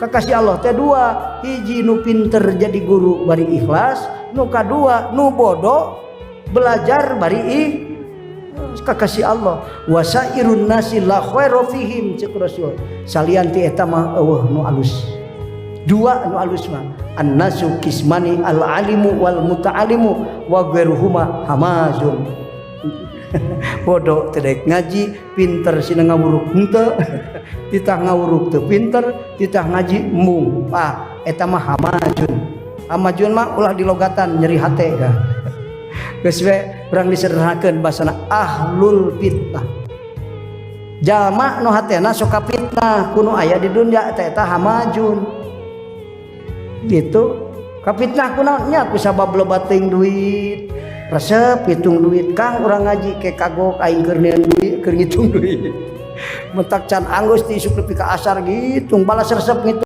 kakasih Allah teh dua, hiji nu pinter jadi guru bari ikhlas, nu kadua nu bodoh belajar bari kakasih Allah. Wasairun nasi la khairu fihim cek Rasul. Salian ti eta mah eueuh nu alus. Dua nu alus mah annasu kismani al alimu wal muta'alimu wa ghairuhuma hamazun. Bodoh teu daek ngaji, pinter sina ngawuruk henteu. Titah ngawuruk teu pinter, titah ngaji embung. Eta mah hamazun. Hamazun mah ulah dilogatan nyeri hate ya. Geus we urang disederhanakeun basana ahlul fitnah. Jalma nu hatena sok kapitnah kuno aya di dunya eta hamazun. Gitu. Kapitnah kunaon nya ku sabab loba teuing duit. Resep hitung duit Kang urang ngaji ke kagok aing keur neueun duit keur ngitung duit. Mentak can anggus ti isuk nepi ka asar gitu balas resep ngitung